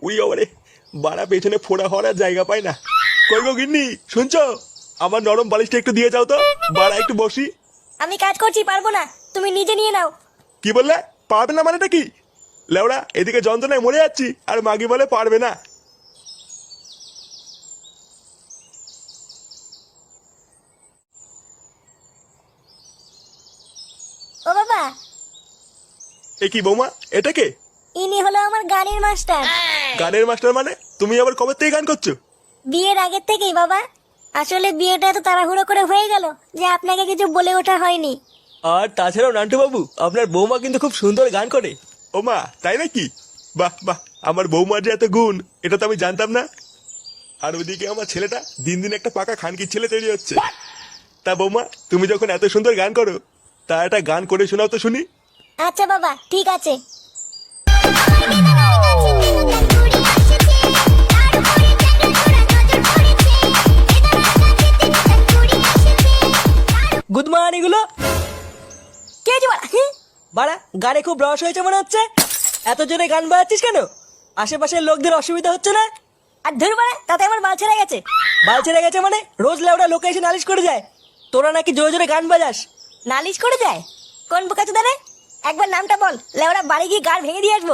উড়ি বাবারে, বাড়া পেছনে ফোড়া হওয়ার আর জায়গা পায় না। কই গো গিন্নি, শুনছো? আমার নরম বালিশটা একটু দিয়ে যাও তো, বাড়া একটু বসি। আমি কাজ করছি, পারবো না, তুমি নিজে নিয়ে নাও। কি বললে? পারবে না মানেটা কি? লেওড়া, এদিকে যন্ত্রণায় মরে যাচ্ছি আর মাগি বলে পারবে না। ও বাবা, এ কি বৌমা, এটা কে? ইনি হলো আমার গানের মাস্টার। গানের মাস্টার মানে? তুমি আবার কবে থেকে গান করছো? বিয়ের আগের থেকেই বাবা। আসলে বিয়েটা তো তাড়াহুড়ো করে হয়ে গেল যে আপনাকে কিছু বলে ওঠা হয়নি। আর তাছাড়াও নান্টু বাবু, আপনার বৌমা কিন্তু খুব সুন্দর গান করে। ও মা, তাই নাকি? বাহ বাহ, আমার বৌমার যে এত গুণ, এটা তো আমি জানতাম না। আর ওইদিকে আমার ছেলেটা দিন দিন একটা পাকা খানকির ছেলে তৈরি হচ্ছে। তা বৌমা, তুমি যখন এত সুন্দর গান করো, তা একটা গান করে শোনাও তো শুনি। আচ্ছা বাবা, ঠিক আছে। গুড মর্নিং এগুলো। কে যে বাড়া? বাড়া, গানে খুব রস হয়েছে মনে হচ্ছে। এত জোরে গান বাজাচ্ছিস কেন? আশেপাশের লোকদের অসুবিধা হচ্ছে না? আর ধরু বাড়া, তাতে আমার বাল ছেড়ে গেছে। বাল ছেড়ে গেছে মানে? রোজ লেওড়া লোকে এসে নালিশ করে যায় তোরা নাকি জোরে জোরে গান বাজাস। নালিশ করে যায়? কোন বোকাচোদা রে? একবার নামটা বল, লেওড়া বাড়ি গিয়ে গাড় ভেঙে দিয়ে আসবো।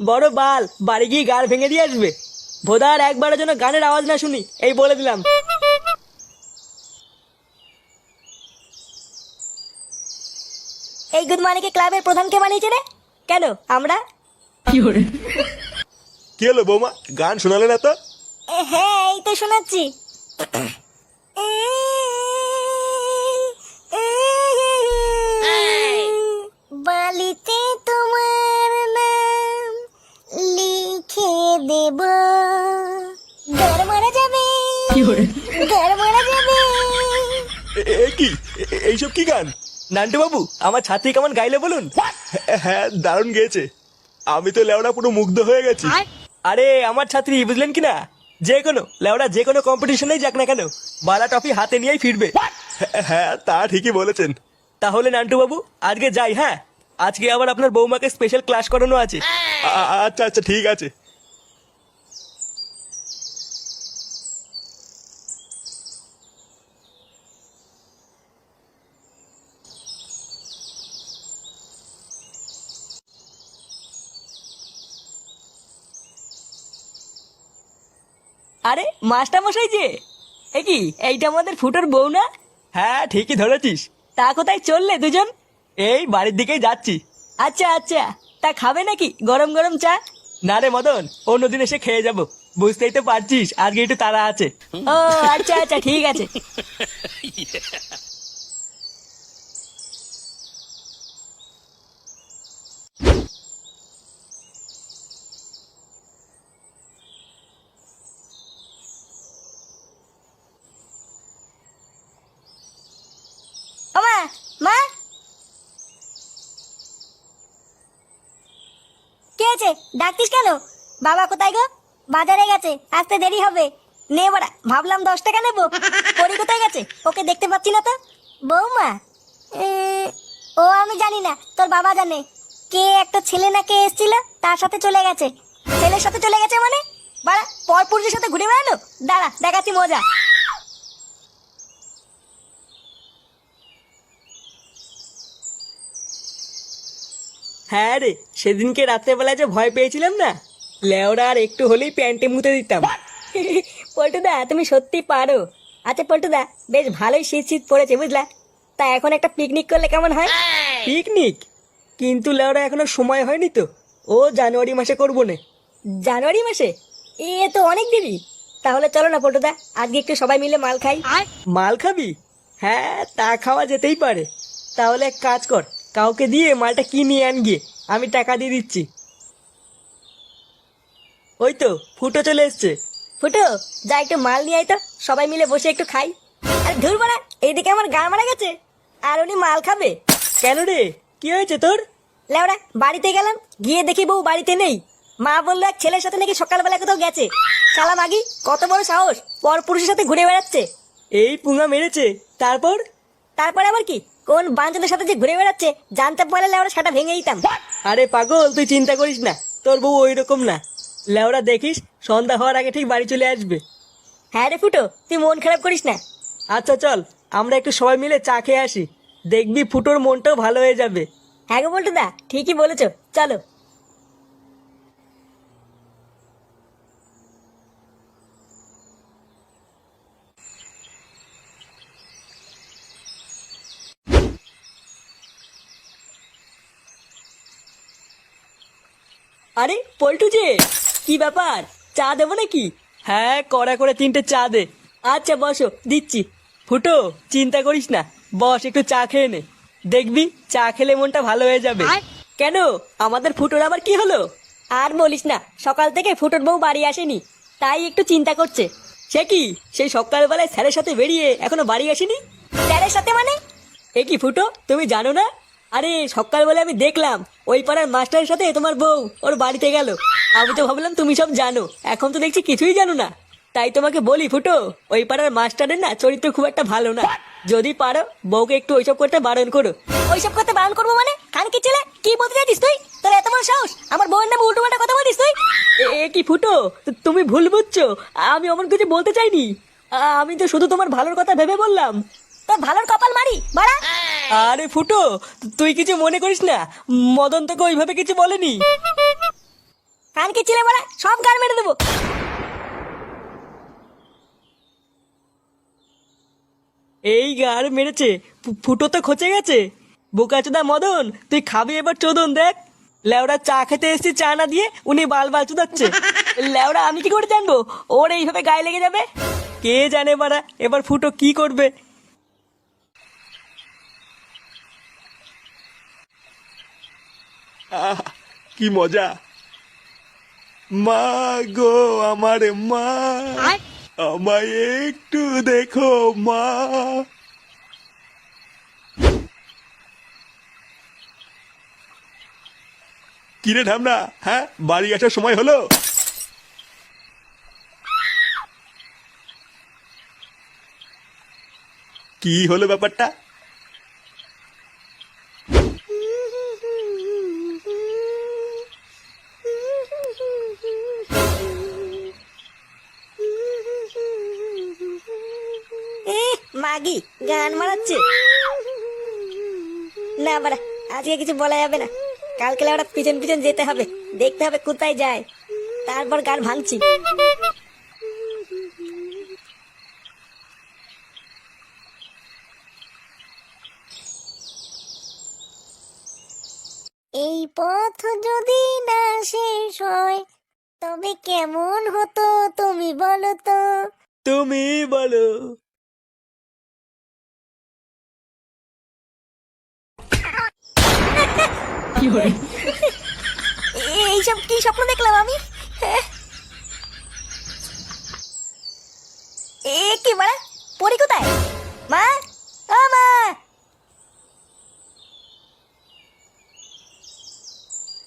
বড় বাল, বাড়ি গিয়ে গাল ভেঙে দিয়ে আসবে? ভোদার একবারের জন্য গানের আওয়াজ না শুনি, এই বলে দিলাম। এই গুড মর্নিং ক্লাবের প্রধান কে বানিয়েছে রে? কেন আমরা? কি হলো বৌমা, গান শোনালে না তো? হ্যাঁ, এই তো শোনাচ্ছি। বালিতে তোমার নাম লিখে দেব, ঘর মারা যাবে, ঘর মারা যাবে। কি এইসব কি গান? নান্টু বাবু, আমার ছাত্রী কেমন গাইলে বলুন? হ্যাঁ, দারুণ গেয়েছে। আমি তো লেওড়া পুরো মুগ্ধ হয়ে গেছি। আরে আমার ছাত্রী, বুঝলেন কি না? যে কোনো লেওড়া যে কোনো কম্পিটিশনেই যাক না কেন, বালা ট্রফি হাতে নিয়েই ফিরবে। হ্যাঁ, তা ঠিকই বলেছেন। তাহলে নান্টু বাবু, আজকে যাই। হ্যাঁ, আজকে আবার আপনার বৌমাকে স্পেশাল ক্লাস করানো আছে। আচ্ছা আচ্ছা, ঠিক আছে। আরে মাস্টার মশাই যে, এ কি, এইটা আমাদের ফুটোর বউ না? হ্যাঁ, ঠিকই ধরেছিস। তা কোথায় চললে দুজন? এই বাড়ির দিকেই যাচ্ছি। আচ্ছা আচ্ছা, তা খাবে নাকি গরম গরম চা? না রে মদন, অন্যদিন এসে খেয়ে যাব। বুঝতেই তো পারছিস আজকে একটু তাড়া আছে। ও আচ্ছা আচ্ছা, ঠিক আছে। ও মা, মা, কে আছে? ডাকতিস কেন? বাবা কোথায় গো? বাজারে গেছে, আসতে দেরি হবে। নে বড়া, ভাবলাম 10 টাকা নেবো। পরি কোথায় গেছে? ওকে দেখতে পাচ্ছি না তো। বৌমা? ও আমি জানি না, তোর বাবা জানে। কে একটা ছেলে না কে এসেছিল, তার সাথে চলে গেছে। ছেলের সাথে চলে গেছে মানে? বাড়া, পরপুরুষের সাথে ঘুরে বেড়ানো? দাঁড়া, দেখাচ্ছি মজা। হ্যাঁ রে, সেদিনকে রাত্রেবেলায় যে ভয় পেয়েছিলাম না, লেওরা আর একটু হলেই প্যান্টে মুতে দিতাম। পল্টুদা, তুমি সত্যি পারো। আচ্ছা পল্টুদা, বেশ ভালোই শীত শীত পড়েছে বুঝলা। তা এখন একটা পিকনিক করলে কেমন হয়? পিকনিক? কিন্তু লেওরা এখনো সময় হয়নি তো। ও জানুয়ারি মাসে করবো না। জানুয়ারি মাসে? এ তো অনেক দেরি। তাহলে চলো না পল্টুদা, আজকে একটু সবাই মিলে মাল খাই। মাল খাবি? হ্যাঁ, তা খাওয়া যেতেই পারে। তাহলে এক কাজ কর, কাউকে দিয়ে মালটা কিনে আন গিয়ে, আমি টাকা দিয়ে দিচ্ছি। ওই তো ফুটো চলে এসছে। ফুটো, যা একটু মাল নিয়ে আয় তো, সবাই মিলে বসে একটু খাই। আর ধুর বাড়া, এইদিকে আমার গা মারা গেছে, আর উনি মাল খাবে? কেন রে, কি হয়েছে তোর? লেওড়া, বাড়িতে গেলাম, গিয়ে দেখি বউ বাড়িতে নেই। মা বললো এক ছেলের সাথে নাকি সকালবেলা কোথাও গেছে। শালা মাগি, কত বড় সাহস, পর পুরুষের সাথে ঘুরে বেড়াচ্ছে। এই পুঙা মেরেছে? তারপর? তারপরে আবার কি, কোন বাঞ্চদের সাথে যে ঘুরে বেড়াচ্ছে জানতে পারলে লেওড়া সেটা ভেঙে দিতাম। আরে পাগল, তুই চিন্তা করিস না, তোর বউ ওই রকম না। লেওরা দেখিস সন্ধ্যা হওয়ার আগে ঠিক বাড়ি চলে আসবে। হ্যাঁ রে ফুটো, তুই মন খারাপ করিস না। আচ্ছা চল আমরা একটু সবাই মিলে চা খেয়ে আসি, দেখবি ফুটোর মনটাও ভালো হয়ে যাবে। হ্যাঁ গো বলটু দা, ঠিকই বলেছো, চলো। আরে পল্টু যে, কি ব্যাপার, চা দেবো নাকি? হ্যাঁ কড়া করে 3টে চা দে। আচ্ছা বসো, দিচ্ছি। ফুটো চিন্তা করিস না, বস একটু চা খেয়ে নে, দেখবি চা খেলে মনটা ভালো হয়ে যাবে। কেন, আমাদের ফুটোর আবার কি হলো? আর বলিস না, সকাল থেকে ফুটোর বউ বাড়ি আসেনি, তাই একটু চিন্তা করছে। সে কি, সেই সকালবেলায় স্যারের সাথে বেরিয়ে এখনো বাড়ি আসেনি? স্যারের সাথে মানে? এ কি ফুটো, তুমি জানো না? আরে সকালবেলা আমি দেখলাম ওই পাড়ার মাস্টারের সাথে তোমার বউ ওর বাড়িতে গেল। আমি তো ভাবলাম তুমি সব জানো, এখন তো দেখছি কিছুই জানো না। তাই তোমাকে বলি ফুটো, ওই পাড়ার মাস্টারের না চরিত্র খুব একটা ভালো না। যদি পারো বউকে একটু ওইসব করতে বারণ করো। ওইসব করতে বারণ করবো মানে? খানকি ছেলে, কি বলতে চাইছিস তুই? তোর এত বড় সাহস, আমার বউয়ের নামে উল্টো পাল্টা কথা বলিস তুই? এ কি ফুটো, তুমি ভুল বুঝছো, আমি অমন কিছু বলতে চাইনি। আমি তো শুধু তোমার ভালোর কথা ভেবে বললাম। তোর ভালোর কপাল মারি বাড়া। আরে ফুটো, তুই কিছু মনে করিস না, মদন তোকে ওইভাবে কিছু বলেনি। খানকি ছেলে বাড়া, সব গান মেরে দেবো। এই গাড় মেরেছে, ফুটো তো খচে গেছে। বোকাচোদা মদন, তুই খাবি এবার চোদন দেখ। লেওড়া চা খেতে এসেছি, চা না দিয়ে উনি বাল বাল চুদাচ্ছে। লেওড়া আমি কি করে জানবো ওর এইভাবে গায়ে লেগে যাবে? কে জানে বাড়া এবার ফুটো কি করবে। আহ, কি মজা। মা গো আমার মা, আমায় একটু দেখো মা। কিরে ঢামনা, হ্যাঁ বাড়ি আসার সময় হলো? কি হলো ব্যাপারটা? মাগি গান মারাচ্ছে না বাড়া, আজকে কিছু বলা যাবে না। কালকে ওরা পিছন পিছন যেতে হবে, দেখতে হবে কোথায় যায়, তারপর গান ভাঙছি। এই পথ যদি না শেষ হয় তবে কেমন হতো তুমি বলো তো? তুমি বলো। এইসব কি স্বপ্ন দেখলাম আমি? এ কি বাড়া, পরি কোথায়? মা, ও মা,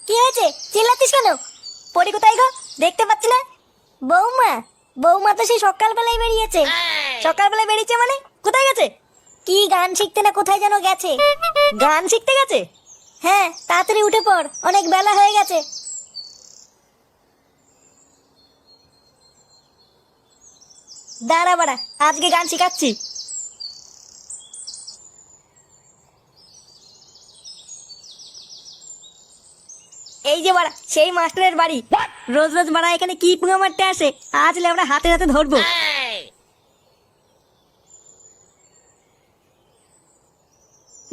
কি হয়েছে, চিল্লাচ্ছিস কেন? পরি কোথায় গো, দেখতে পাচ্ছি না। বৌমা, বৌমা তো সেই সকালবেলায় বেরিয়েছে। সকালবেলায় বেরিয়েছে মানে কোথায় গেছে? কি গান শিখতে না কোথায় যেন গেছে। গান শিখতে গেছে? হ্যাঁ, তাড়াতাড়ি উঠে পড়, অনেক বেলা হয়ে গেছে। দাঁড়া বাড়া, আজকে গান শিখাচ্ছি। এই যে বাড়া সেই মাস্টারের বাড়ি। রোজ রোজ বাড়া এখানে কি পুঙ্গা মারতে আসে, আজ আমরা হাতে হাতে ধরবো।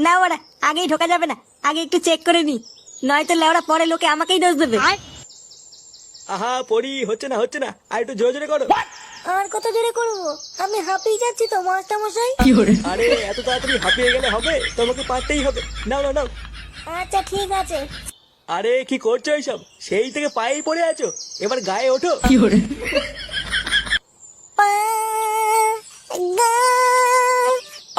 না বাড়া, আগেই ঢোকা যাবে না, আগে একটু চেক করে নি, নয়তো লেওড়া পরে লোকে আমাকেই দোষ দেবে। আহা পড়ি, হচ্ছে না হচ্ছে না, আর একটু জোরে জোরে করো। আর কত জোরে করবো, আমি হাঁপিয়ে যাচ্ছি তো মাস্টার মশাই। আরে এত তাড়াতাড়ি হাঁপিয়ে গেলে হবে, তোমাকে পারতেই হবে। নাও নাও নাও। আচ্ছা ঠিক আছে। আরে কি করছো এইসব, সেই থেকে পায়েই পড়ে আছো, এবার গায়ে ওঠো। পা, গা।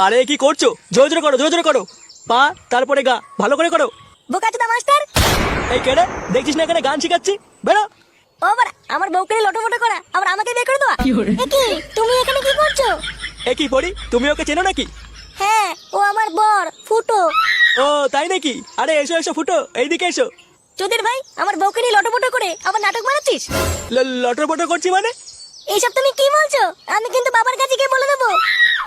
আরে কি করছো, জোরে জোরে করো, জোরে জোরে করো। পা তারপরে গা, ভালো করে করো। বোকাচোদা মাস্টার। এই কেডা, দেখছিস না এখানে গান শিখাচ্ছি, বেরো। ও বাড়া, আমার বউকে লটোমটো করা, আবার আমাকে বের করে দেওয়া। এ কি, তুমি এখানে কি করছো? এ কি পড়ি, তুমি ওকে চেনো নাকি? হ্যাঁ, ও আমার বর ফুটো। ও তাই নাকি? আরে এসো এসো ফুটো, এইদিকে এসো। চোদের ভাই আমার বউকে নিয়ে লটোপটো করে আবার নাটক বানাচ্ছিস? লটর পটর করছি মানে? এইসব তুমি কি বলছো? আমি কিন্তু বাবার কাছে গিয়ে বলে দেবো।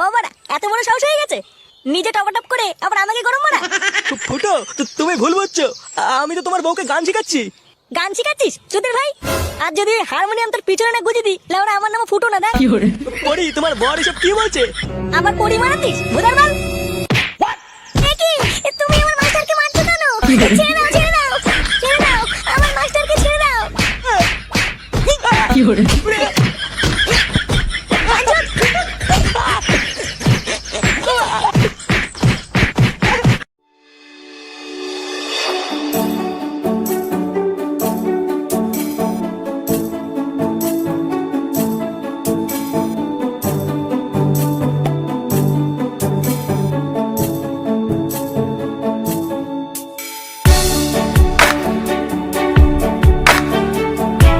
ও বাড়া, এত বড় সাহস হয়ে গেছে? নিজে টপাটপ করে আবার আমাকে গরম মারা। ফুটো, তুমি ভুল বুঝছো। আমি তো তোমার বউকে গান শেখাচ্ছি। গান শিখাচ্ছিস চোদের ভাই? আর যদি হারমোনিয়াম তোর পিছনে না গুজে দিই, লেওরা আমার নাম ফুটো না দেখ। পরি, তোমার বর এসব কি বলছে? আবার পরি মারাতিস ভোদার বাল। এ কি? তুমি আমার মাস্টারকে মারছো কেন? ছেড়ে দাও, ছেড়ে দাও, ছেড়ে দাও, আমার মাস্টারকে ছেড়ে দাও।